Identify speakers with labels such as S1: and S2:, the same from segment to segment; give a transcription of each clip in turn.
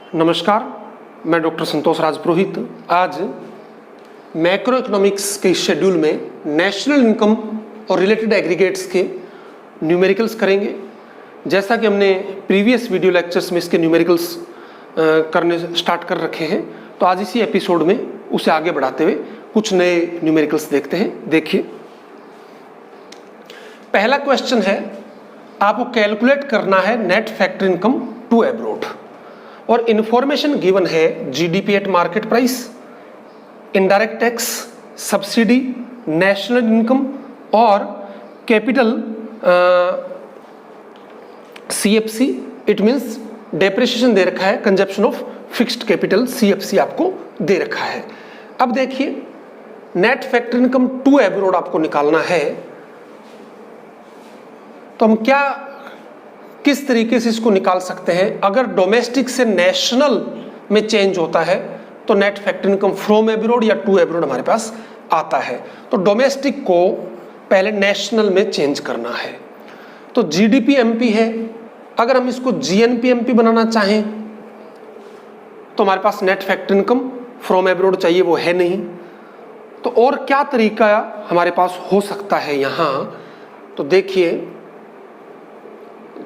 S1: नमस्कार, मैं डॉक्टर संतोष राज पुरोहित। आज मैक्रो इकोनॉमिक्स के शेड्यूल में नेशनल इनकम और रिलेटेड एग्रीगेट्स के न्यूमेरिकल्स करेंगे। जैसा कि हमने प्रीवियस वीडियो लेक्चर्स में इसके न्यूमेरिकल्स करने स्टार्ट कर रखे हैं, तो आज इसी एपिसोड में उसे आगे बढ़ाते हुए कुछ नए न्यूमेरिकल्स देखते हैं। देखिए, पहला क्वेश्चन है, आपको कैलकुलेट करना है net factor income to abroad और इंफॉर्मेशन गिवन है GDP at market price, indirect tax, subsidy, national income और capital CFC. It means depreciation दे रखा है, consumption of fixed capital CFC आपको दे रखा है। अब देखिए, net factor income to abroad आपको निकालना है, तो हम किस तरीके से इसको निकाल सकते हैं। अगर डोमेस्टिक से नेशनल में चेंज होता है तो net factor income from abroad या टू एब्रोड हमारे पास आता है। तो डोमेस्टिक को पहले नेशनल में चेंज करना है। तो जीडीपी एमपी है, अगर हम इसको जीएनपी एमपी बनाना चाहें तो हमारे पास net factor income from abroad चाहिए, वो है नहीं। तो और क्या तरीका हमारे पास हो सकता है यहाँ, तो देखिए,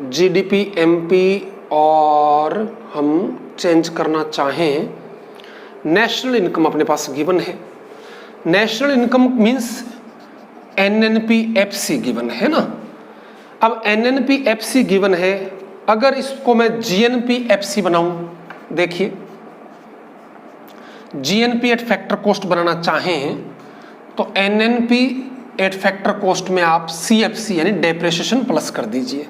S1: जीडीपी एमपी और हम चेंज करना चाहें नेशनल इनकम, अपने पास गिवन है। National income means NNP FC given है ना। अब एनएनपी एफसी गिवन है, अगर इसको मैं जीएनपी एफसी बनाऊं, देखिए, जीएनपी एट फैक्टर कॉस्ट बनाना चाहें तो एनएनपी एट फैक्टर कॉस्ट में आप सीएफसी यानी डेप्रिसिएशन प्लस कर दीजिए।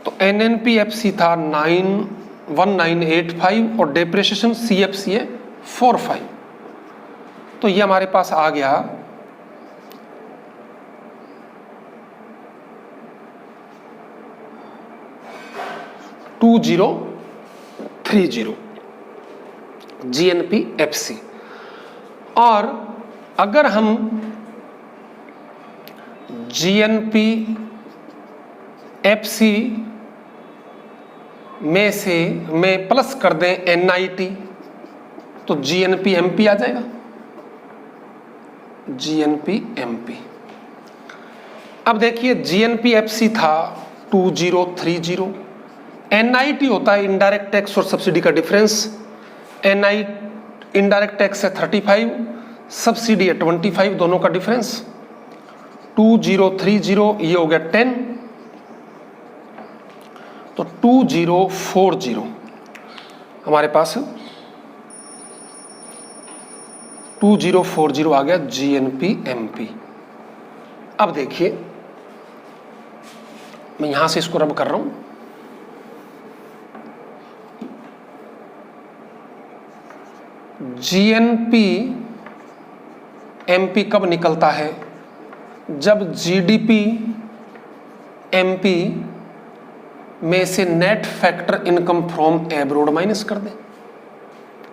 S1: तो एनएनपीएफसी था 1985 और डेप्रिसिएशन सीएफसी है 45। तो ये हमारे पास आ गया 2030 जीएनपीएफसी। और अगर हम जीएनपीएफसी में प्लस कर दें एनआईटी तो जीएनपी एमपी आ जाएगा, जीएनपी एमपी। अब देखिए, जीएनपी एफसी था 2030, एनआईटी होता है इनडायरेक्ट टैक्स और सब्सिडी का डिफरेंस। इनडायरेक्ट टैक्स है 35, सब्सिडी है 25, दोनों का डिफरेंस 2030, ये हो गया 10। तो 2040 हमारे पास 2040 आ गया जीएनपी एमपी। अब देखिए, मैं यहां से इसको रब कर रहा हूं। जीएनपी एमपी कब निकलता है, जब जीडीपी एमपी में से net factor income from abroad minus कर दें,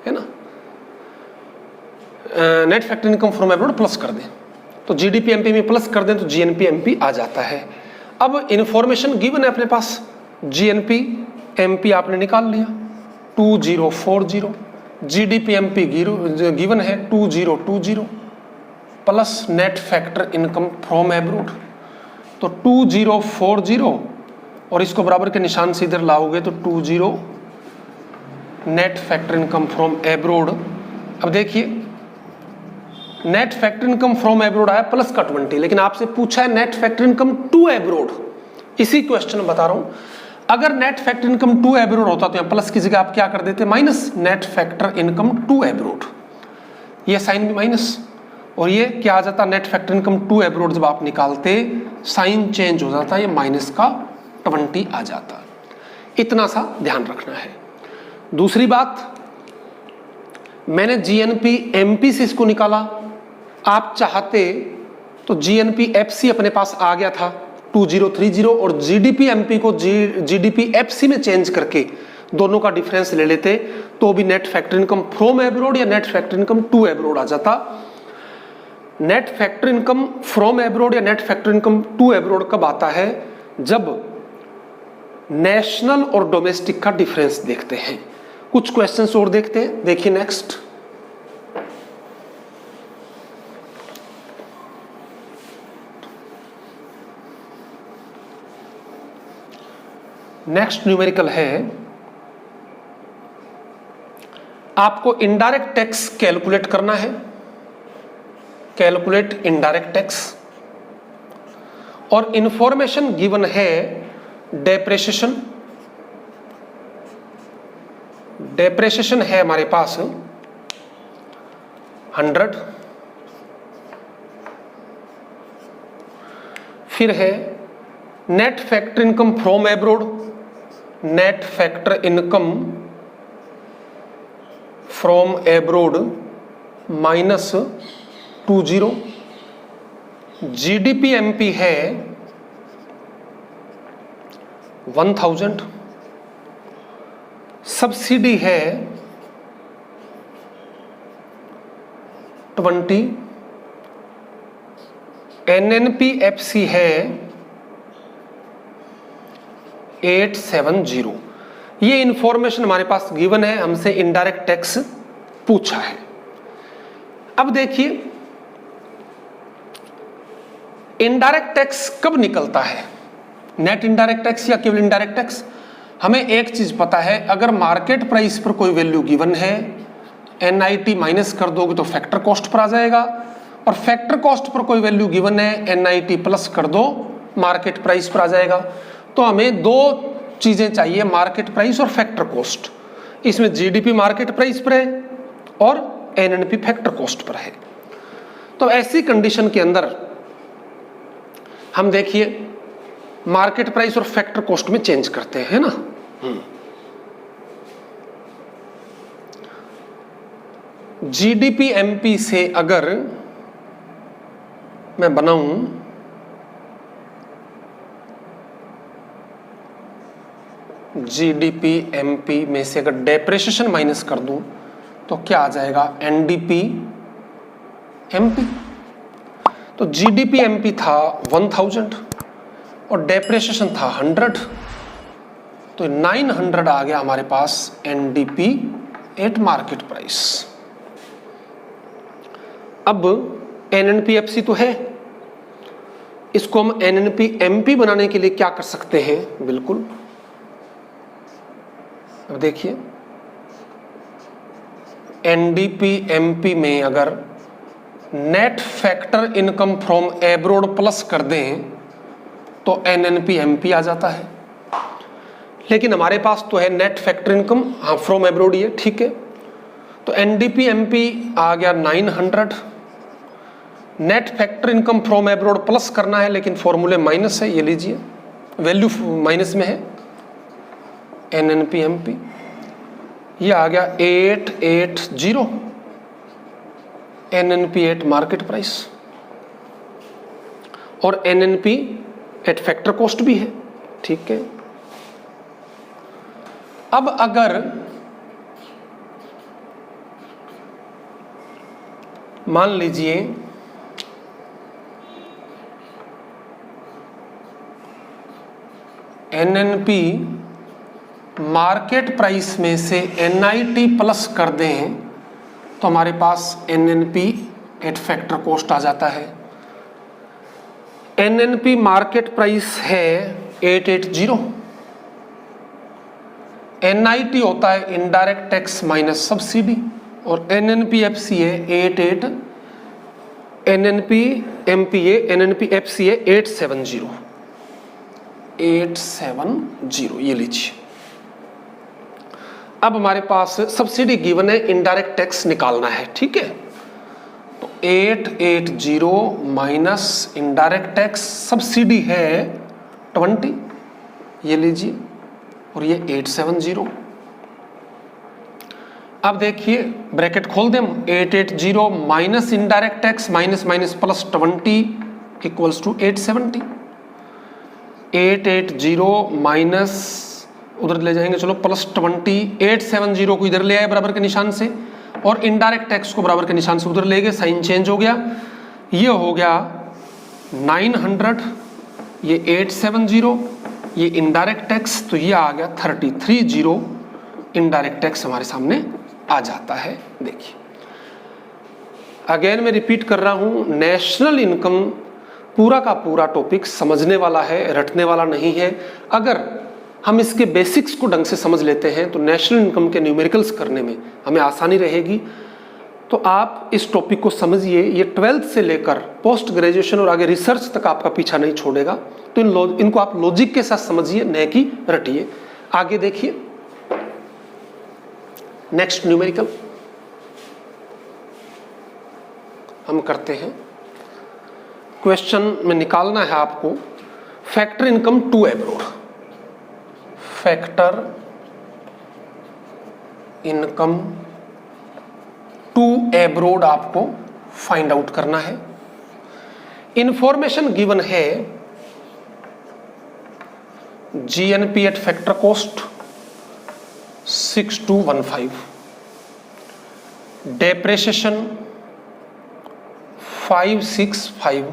S1: है ना। Net factor income from abroad plus कर दें, तो जीडीपी एमपी में प्लस कर दें तो जीएनपी एमपी आ जाता है। अब इंफॉर्मेशन गिवन है अपने पास, जीएनपी एमपी आपने निकाल लिया 2040, जीडीपी एमपी गिवन है 2020 plus net factor income from abroad, तो 2040 और इसको बराबर के निशान से इधर लाओगे तो 20 net factor income from abroad. अब देखिए, net factor income from abroad आया प्लस का 20, लेकिन आपसे पूछा है net factor income to abroad. इसी क्वेश्चन में बता रहा हूं, अगर net factor income to abroad होता तो यहां प्लस की जगह आप क्या कर देते, minus net factor income to abroad. ये साइन भी माइनस और ये क्या आ जाता, net factor income to abroad. जब आप निकालते साइन चेंज हो जाता, ये माइनस का 20 आ जाता। इतना सा ध्यान रखना है। दूसरी बात, मैंने जीएनपी एमपी से इसको निकाला, आप चाहते तो जीएनपी एफसी अपने पास आ गया था 2030 और जीडीपी एमपी को जीडीपी एफसी में चेंज करके दोनों का डिफरेंस ले लेते तो भी net factor income from abroad या net factor income to abroad आ जाता। Net factor income from abroad या net factor income to abroad कब आता है, जब नेशनल और डोमेस्टिक का डिफरेंस देखते हैं। कुछ क्वेश्चंस और देखते हैं। देखिए नेक्स्ट, नेक्स्ट न्यूमेरिकल है, आपको इनडायरेक्ट टैक्स कैलकुलेट करना है। कैलकुलेट इनडायरेक्ट टैक्स, और इंफॉर्मेशन गिवन है डेप्रेशिएशन। डेप्रेशिएशन है हमारे पास 100, फिर है net factor income from abroad. Net factor income from abroad -20। GDP MP है 1000, सब्सिडी है 20, एनएनपीएफसी है 870। ये इंफॉर्मेशन हमारे पास गिवन है, हमसे इनडायरेक्ट टैक्स पूछा है। अब देखिए इनडायरेक्ट टैक्स कब निकलता है, नेट इनडायरेक्ट टैक्स या केवल इनडायरेक्ट टैक्स। हमें एक चीज पता है, अगर मार्केट प्राइस पर कोई वैल्यू गिवन है, एनआईटी माइनस कर दोगे तो फैक्टर कॉस्ट पर आ जाएगा, और फैक्टर कॉस्ट पर कोई वैल्यू गिवन है, एनआईटी प्लस कर दो मार्केट प्राइस पर आ जाएगा। तो हमें दो चीजें चाहिए, मार्केट प्राइस और फैक्टर कॉस्ट। इसमें जीडीपी मार्केट प्राइस पर है और एनएनपी फैक्टर कॉस्ट पर है। तो ऐसी कंडीशन के अंदर हम देखिए मार्केट प्राइस और फैक्टर कॉस्ट में चेंज करते हैं ना। जीडीपी एमपी से अगर मैं बनाऊं जीडीपी एमपी में से अगर डेप्रिसिएशन माइनस कर दूं तो क्या आ जाएगा, एनडीपी एमपी। तो जीडीपी एमपी था 1000 और डेप्रिसिएशन था 100, तो 900 आ गया हमारे पास एनडीपी एट मार्केट प्राइस। अब एनएनपीएफसी तो है, इसको हम एनएनपीएमपी बनाने के लिए क्या कर सकते हैं, बिल्कुल। अब देखिए एनडीपीएमपी में अगर net factor income from abroad plus कर दें तो एनएनपीएमपी आ जाता है। लेकिन हमारे पास तो है नेट फैक्टर इनकम, हाँ फ्रॉम एब्रोड, ये ठीक है। तो एनडीपीएमपी आ गया 900, net factor income from abroad plus करना है, लेकिन फॉर्मूले माइनस है, ये लीजिए वैल्यू माइनस में है। एनएनपीएमपी ये आ गया 880, एनएनपी एट मार्केट प्राइस, और एनएनपी एट फैक्टर कॉस्ट भी है, ठीक है। अब अगर मान लीजिए एनएनपी मार्केट प्राइस में से एनआईटी प्लस कर दें तो हमारे पास एनएनपी एट फैक्टर कॉस्ट आ जाता है। एनएनपी मार्केट प्राइस है 880, एनआईटी होता है इनडायरेक्ट टैक्स माइनस सब्सिडी, और एनएनपीएफसी है 88, एनएनपीएमपी है, एनएनपीएफसी है 870, ये लीजिए। अब हमारे पास सब्सिडी गिवन है, इनडायरेक्ट टैक्स निकालना है, ठीक है। तो 880 माइनस इनडायरेक्ट टैक्स, सब्सिडी है 20, ये लीजिए, और ये 870। अब देखिए ब्रैकेट खोल दें, 880 minus indirect tax minus minus plus 20 equals to 870। 880 minus उधर ले जाएंगे, चलो प्लस 20, 870 को इधर ले आए बराबर के निशान से, और इनडायरेक्ट टैक्स को बराबर के निशान से उधर ले गए, साइन चेंज हो गया, ये हो गया 900, ये 870, ये इनडायरेक्ट टैक्स, तो ये आ गया 330 इनडायरेक्ट टैक्स हमारे सामने आ जाता है। देखिए अगेन मैं रिपीट कर रहा हूं, नेशनल इनकम पूरा का पूरा टॉपिक समझने वाला है, रटने वाला नहीं है। अगर हम इसके बेसिक्स को ढंग से समझ लेते हैं तो नेशनल इनकम के न्यूमेरिकल्स करने में हमें आसानी रहेगी। तो आप इस टॉपिक को समझिए, ये 12th से लेकर पोस्ट ग्रेजुएशन और आगे रिसर्च तक आपका पीछा नहीं छोड़ेगा। तो इनको आप लॉजिक के साथ समझिए, न कि रटिए। आगे देखिए नेक्स्ट न्यूमेरिकल हम करते हैं। क्वेश्चन में निकालना है आपको factor income to abroad. Factor income to abroad आपको फाइंड आउट करना है। इंफॉर्मेशन गिवन है GNP at factor cost 6215, depreciation 565,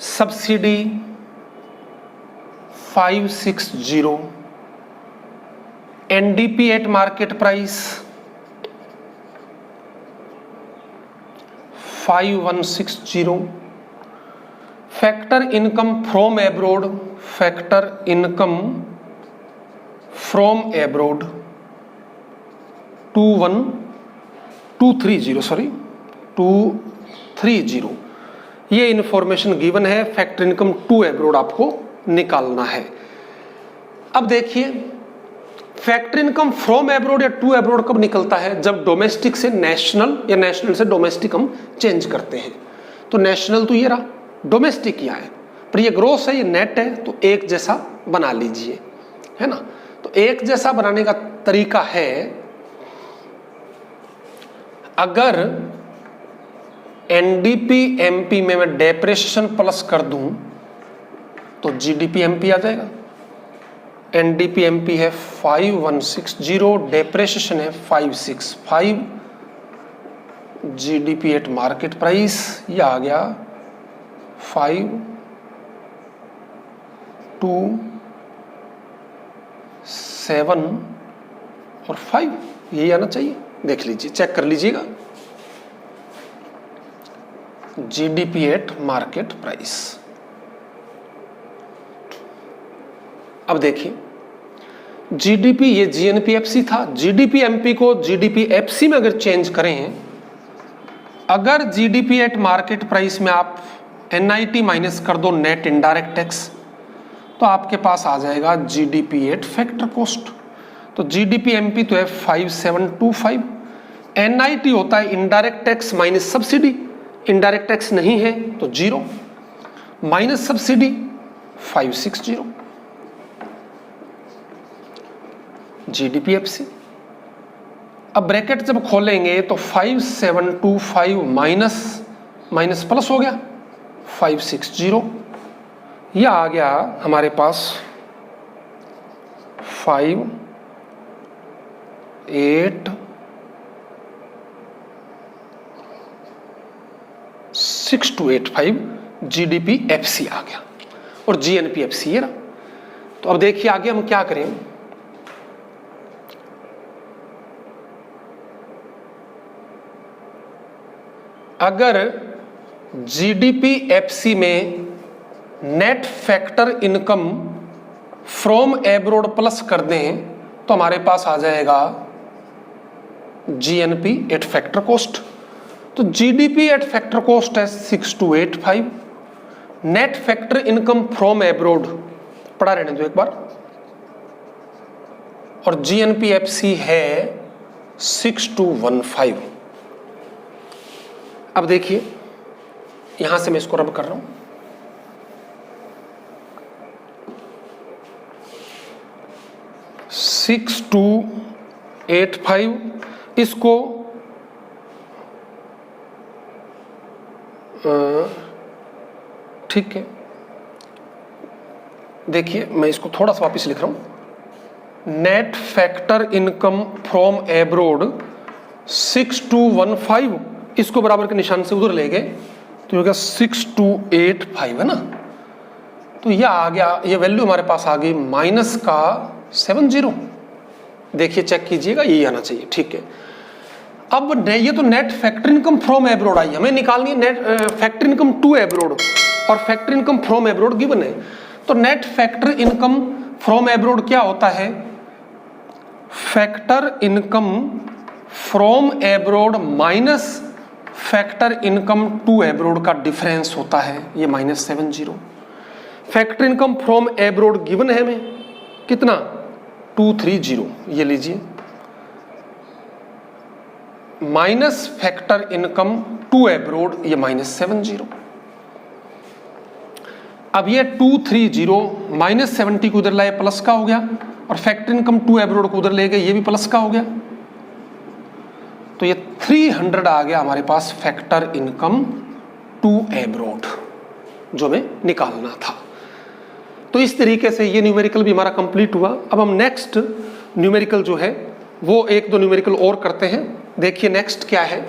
S1: subsidy 560, NDP at market price 5160, factor income from abroad, factor income from abroad 230, ये information given है। Factor income to abroad आपको निकालना है। अब देखिए फैक्टर इनकम फ्रॉम एब्रोड या टू एब्रोड कब निकलता है? जब डोमेस्टिक से नेशनल या नेशनल से डोमेस्टिक हम चेंज करते हैं। तो नेशनल तो ये रहा, डोमेस्टिक यहाँ है, पर ये ग्रोस है, ये नेट है, तो एक जैसा बना लीजिए, है ना। तो एक जैसा बनाने का तरीका है, अगर एनडीपी एमपी में मैं डेप्रेशिएशन प्लस कर दूं तो जीडीपी एमपी आ जाएगा। एनडीपी एमपी है 5160, डेप्रेशिएशन है 565, जीडीपी एट मार्केट प्राइस ये आ गया 527 और 5, यही आना चाहिए। देख लीजिए, चेक कर लीजिएगा, जीडीपी एट मार्केट प्राइस। अब देखिए जीडीपी, ये जीएनपीएफसी था, जीडीपी एमपी को जीडीपी एफसी में अगर चेंज करें, अगर जीडीपी एट मार्केट प्राइस में आप एनआईटी माइनस कर दो नेट इनडायरेक्ट टैक्स, तो आपके पास आ जाएगा जीडीपी एट फैक्टर कॉस्ट। तो जीडीपी एमपी तो है 5725, एनआईटी होता है indirect tax minus subsidy, indirect tax नहीं है तो 0, माइनस सब्सिडी 560, जीडीपीएफसी। अब ब्रैकेट जब खोलेंगे तो 5725 माइनस माइनस प्लस हो गया 560, यह आ गया हमारे पास 586285 जीडीपीएफसी आ गया, और जीएनपीएफसी है ना। तो अब देखिए आगे हम क्या करें। अगर जीडीपीएफसी में net factor income from abroad plus कर दें तो हमारे पास आ जाएगा जीएनपी एट फैक्टर कॉस्ट। तो जीडीपी एट फैक्टर कॉस्ट है 6285, net factor income from abroad पढ़ा रहने दो एक बार, और जीएनपीएफसी है 6215। अब देखिए यहां से मैं इसको रब कर रहा हूं, सिक्स 285, इसको ठीक है। देखिए मैं इसको थोड़ा सा वापस लिख रहा हूं, net factor income from abroad 6215, इसको बराबर के निशान से उधर ले गए तो होगा 6285 है ना। तो यह आ गया, ये वैल्यू हमारे पास आ गई माइनस का 70, देखिए चेक कीजिएगा, यही आना चाहिए, ठीक है। अब ये तो net factor income from abroad आई, हमें निकालनी है net factor income to abroad, और factor income from abroad given है। तो net factor income from abroad क्या होता है? Factor income from abroad minus factor income to abroad का डिफरेंस होता है, ये -70। Factor income from abroad given है हमें कितना? 230, ये लीजिए, minus factor income to abroad, ये -70। अब ये 230 -70 को उधर लाए, प्लस का हो गया, और फैक्टर इनकम टू एब्रोड को उधर ले गए, ये भी प्लस का हो गया। तो ये 300 आ गया हमारे पास फैक्टर इनकम टू एब्रोड, जो हमें निकालना था। तो इस तरीके से ये न्यूमेरिकल भी हमारा कंप्लीट हुआ। अब हम नेक्स्ट न्यूमेरिकल जो है वो एक दो न्यूमेरिकल और करते हैं। देखिए नेक्स्ट क्या है।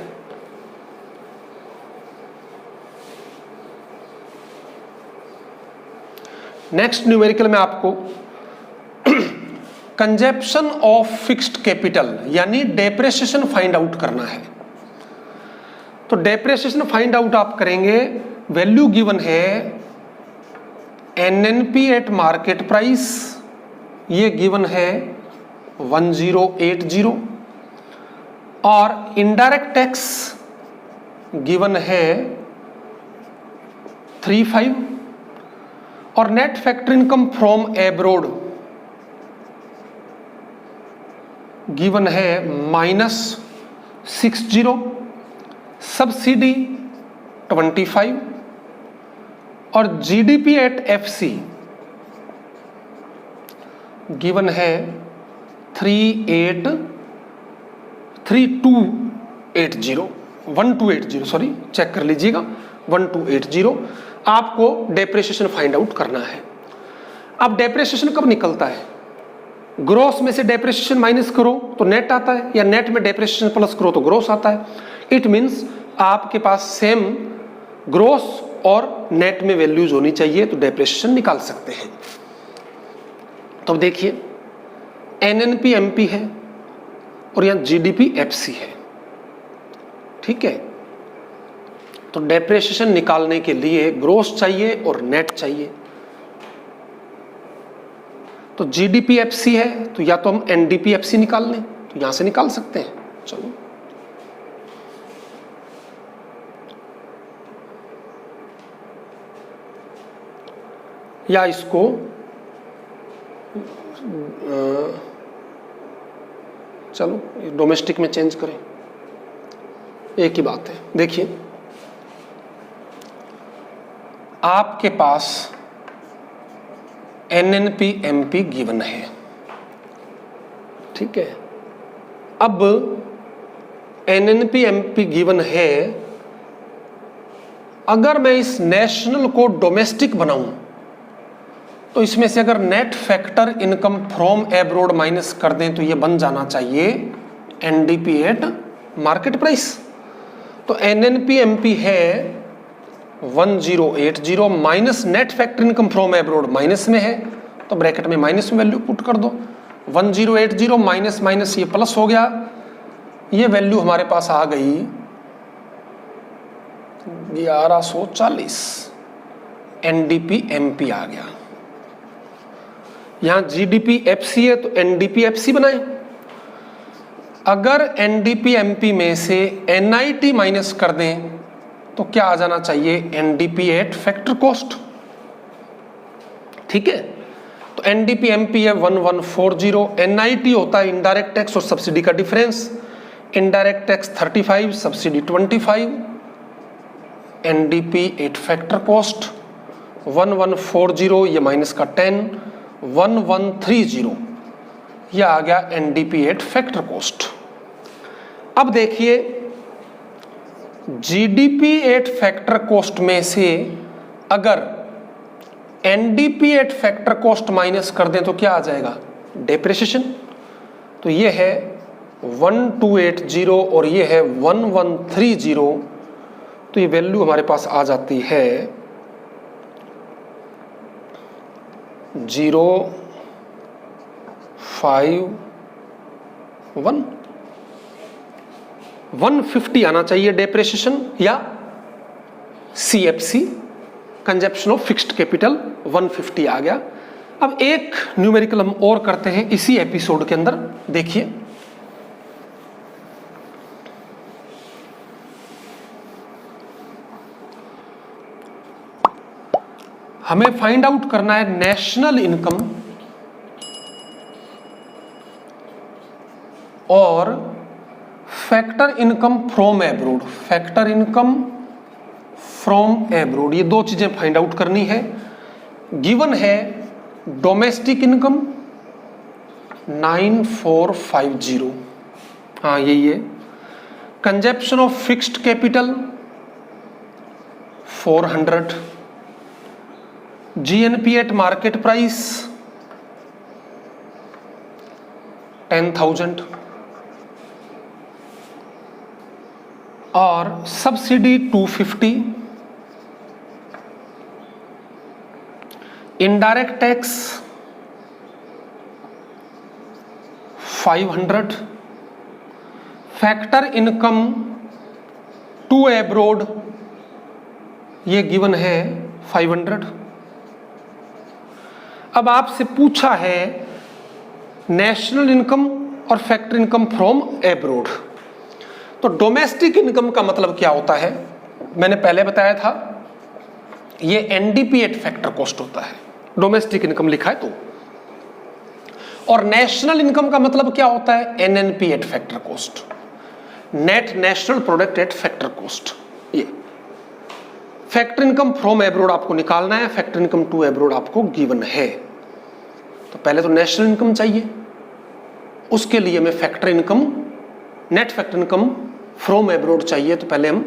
S1: नेक्स्ट न्यूमेरिकल में आपको कंजप्शन ऑफ फिक्स्ड कैपिटल यानी डेप्रिसिएशन फाइंड आउट करना है। तो डेप्रिसिएशन फाइंड आउट आप करेंगे, वैल्यू गिवन है NNP एट मार्केट प्राइस, ये गिवन है 1080, और इनडायरेक्ट टैक्स गिवन है 35, और net factor income from abroad given है -60, सब्सिडी 25, और GDP एट FC गिवन है 1280, सॉरी चेक कर लीजिएगा, 1280 आपको डेप्रिसिएशन फाइंड आउट करना है। अब डेप्रिसिएशन कब निकलता है? ग्रोस में से डेप्रिसिएशन माइनस करो तो नेट आता है, या नेट में डेप्रिसिएशन प्लस करो तो ग्रोस आता है। इट मीन्स आपके पास सेम ग्रोस और नेट में वैल्यूज होनी चाहिए, तो डेप्रिसिएशन निकाल सकते हैं। तो देखिए NNP MP है और यहाँ GDP FC है, ठीक है। तो डेप्रिसिएशन निकालने के लिए ग्रोस चाहिए और नेट चाहिए। तो GDP FC है, तो या तो हम NDP FC निकाल लें, तो यहां से निकाल सकते हैं। चलो या इसको चलो डोमेस्टिक में चेंज करें, एक ही बात है। देखिए आपके पास NNP MP गिवन है, ठीक है। अब NNP MP गिवन है, अगर मैं इस नेशनल को डोमेस्टिक बनाऊं तो इसमें से अगर net factor income from abroad minus कर दें तो ये बन जाना चाहिए NDP एट मार्केट प्राइस। तो NNP MP है 1080 minus net factor income from abroad minus में है, तो ब्रैकेट में माइनस में वैल्यू पुट कर दो। 1080 माइनस माइनस ये प्लस हो गया, ये वैल्यू हमारे पास आ गई 1140, NDP MP आ गया। यहां GDP FC है तो NDP FC बनाए। अगर NDP MP में से NIT माइनस कर दें तो क्या आ जाना चाहिए? NDP एट फैक्टर कॉस्ट, ठीक है। तो NDP MP है 1140, NIT होता है इनडायरेक्ट टैक्स और सब्सिडी का difference, indirect tax 35, subsidy 25, NDP eight factor cost 1140, ये माइनस का 10, 1130, ये आ गया NDP एट फैक्टर कॉस्ट। अब देखिए GDP एट फैक्टर कॉस्ट में से अगर NDP eight factor cost minus कर दें तो क्या आ जाएगा? डेप्रिसिएशन। तो ये है 1280 और ये है 1130, तो ये वैल्यू हमारे पास आ जाती है 05 150 आना चाहिए डेप्रिसिएशन या CFC consumption of fixed capital 150 आ गया। अब एक न्यूमेरिकल हम और करते हैं इसी एपिसोड के अंदर, देखिए हमें फाइंड आउट करना है नेशनल इनकम और factor income from abroad. Factor income from abroad, ये दो चीजें फाइंड आउट करनी है। गिवन है डोमेस्टिक इनकम 9450, हाँ यही है। Consumption of fixed capital 400, GNP at market price 10,000 और subsidy 250, indirect tax 500, factor income to abroad ये गिवन है 500। अब आपसे पूछा है नेशनल इनकम और फैक्टर इनकम फ्रॉम एब्रोड। तो डोमेस्टिक इनकम का मतलब क्या होता है, मैंने पहले बताया था, ये NDP एट फैक्टर कॉस्ट होता है, डोमेस्टिक इनकम लिखा है तो। और नेशनल इनकम का मतलब क्या होता है, NNP eight factor cost, net national product at factor cost. ये फैक्टर इनकम फ्रॉम एब्रोड आपको निकालना है, फैक्टर इनकम टू एब्रोड आपको गिवन है। तो पहले तो नेशनल इनकम चाहिए, उसके लिए हमें factor income, net factor income from abroad चाहिए। तो पहले हम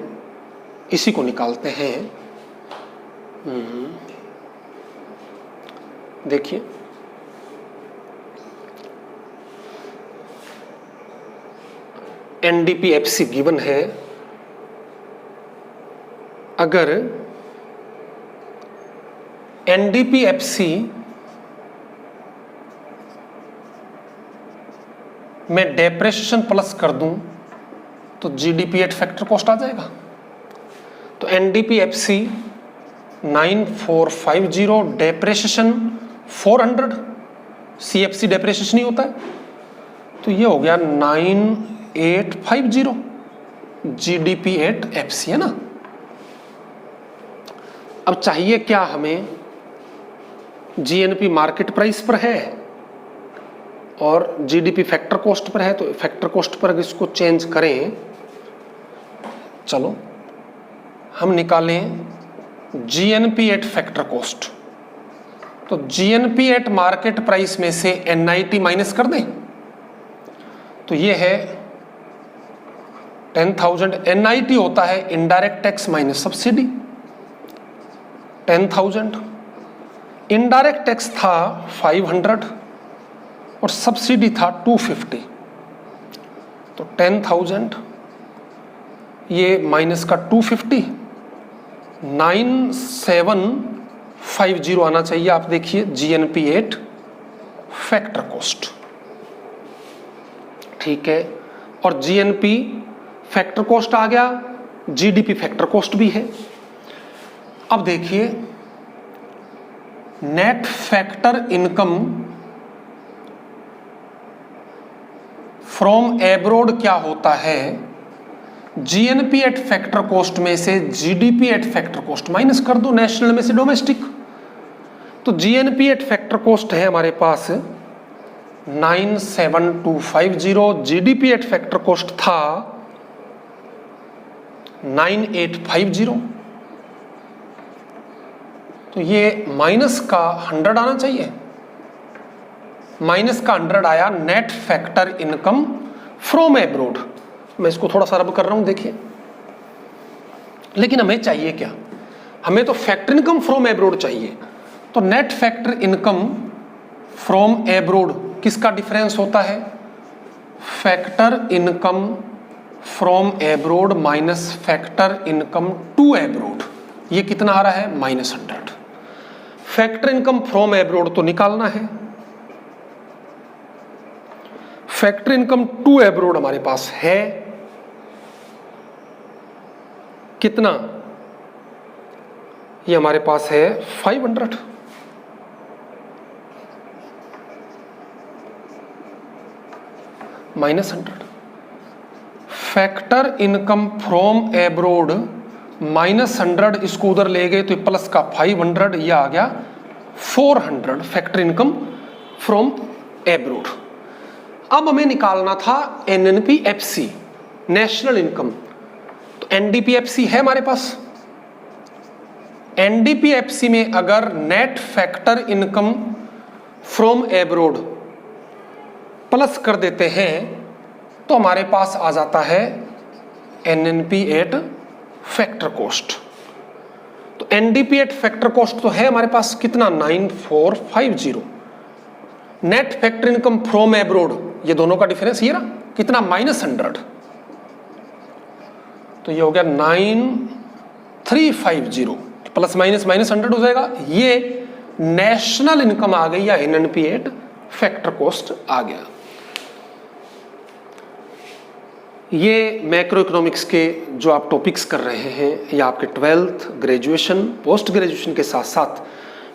S1: इसी को निकालते हैं। देखिए NDP FC गिवन है, अगर NDP FC में डेप्रिसिएशन प्लस कर दूं तो GDP एट फैक्टर कॉस्ट आ जाएगा। तो NDP FC 9450, depreciation 400, CFC depreciation ही होता है, तो ये हो गया 9850 GDP एट FC है ना। अब चाहिए क्या हमें, GNP मार्केट प्राइस पर है और GDP फैक्टर कॉस्ट पर है, तो फैक्टर कॉस्ट पर अगर इसको चेंज करें, चलो हम निकालें GNP एट फैक्टर कॉस्ट। तो GNP एट मार्केट प्राइस में से NIT माइनस कर दें, तो ये है 10,000। NIT होता है indirect tax minus subsidy, 10,000। Indirect tax था 500 और सब्सिडी था 250, तो 10,000 ये माइनस का 250, 9750 आना चाहिए। आप देखिए GNP एट फैक्टर कॉस्ट, ठीक है। और GNP फैक्टर कॉस्ट आ गया, GDP फैक्टर कॉस्ट भी है। अब देखिए net factor income from abroad क्या होता है, GNP एट फैक्टर कॉस्ट में से GDP at factor cost minus कर दो, नेशनल में से डोमेस्टिक। तो GNP एट फैक्टर कॉस्ट है हमारे पास 97250, GDP एट फैक्टर कॉस्ट था 9850, तो ये माइनस का 100 आना चाहिए। माइनस का 100 आया net factor income from abroad. मैं इसको थोड़ा सा रब कर रहा हूं, देखिए। लेकिन हमें चाहिए क्या, हमें तो फैक्टर इनकम फ्रॉम एब्रोड चाहिए। तो net factor income from abroad किसका डिफरेंस होता है, factor income from abroad minus factor income to abroad. ये कितना आ रहा है, -100। फैक्टर इनकम फ्रॉम एब्रोड तो निकालना है, फैक्टर इनकम टू एब्रोड हमारे पास है कितना, ये हमारे पास है 500 minus 100। Factor income from abroad minus 100, इसको उधर ले गए तो प्लस का 500, यह आ गया 400 फैक्टर इनकम फ्रॉम एब्रोड। अब हमें निकालना था NNPFC नेशनल इनकम, तो NDPFC है हमारे पास। NDPFC में अगर net factor income from abroad plus कर देते हैं तो हमारे पास आ जाता है NNP8 फैक्टर कॉस्ट। तो NDP8 फैक्टर कॉस्ट तो है हमारे पास कितना 9450। Net factor income from abroad, ये दोनों का डिफरेंस ये ना कितना -100, तो ये हो गया 9350, प्लस माइनस -100 हो जाएगा। ये नेशनल इनकम आ गई या NNP8 फैक्टर कॉस्ट आ गया। ये मैक्रो इकोनॉमिक्स के जो आप टॉपिक्स कर रहे हैं या आपके 12th ग्रेजुएशन पोस्ट ग्रेजुएशन के साथ साथ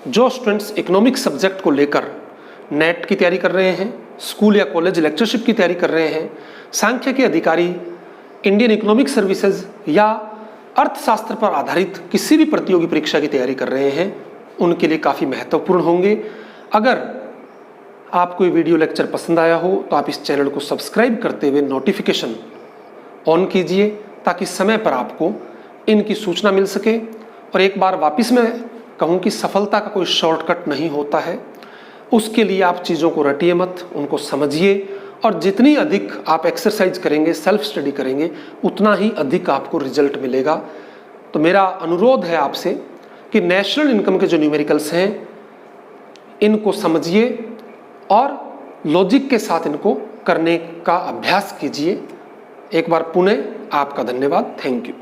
S1: जो स्टूडेंट्स इकोनॉमिक्स सब्जेक्ट को लेकर नेट की तैयारी कर रहे हैं, स्कूल या कॉलेज लेक्चरशिप की तैयारी कर रहे हैं, सांख्यिकी अधिकारी, इंडियन इकोनॉमिक सर्विसेज या अर्थशास्त्र पर आधारित किसी भी प्रतियोगी परीक्षा की तैयारी कर रहे हैं, उनके लिए काफ़ी महत्वपूर्ण होंगे। अगर आपको ये वीडियो लेक्चर पसंद आया हो तो आप इस चैनल को सब्सक्राइब करते हुए नोटिफिकेशन ऑन कीजिए ताकि समय पर आपको इनकी सूचना मिल सके। और एक बार वापस मैं कहूँ कि सफलता का कोई शॉर्टकट नहीं होता है, उसके लिए आप चीज़ों को रटिए मत, उनको समझिए, और जितनी अधिक आप एक्सरसाइज करेंगे, सेल्फ स्टडी करेंगे, उतना ही अधिक आपको रिजल्ट मिलेगा। तो मेरा अनुरोध है आपसे कि नेशनल इनकम के जो न्यूमेरिकल्स हैं इनको समझिए और लॉजिक के साथ इनको करने का अभ्यास कीजिए। एक बार पुनः आपका धन्यवाद। Thank you.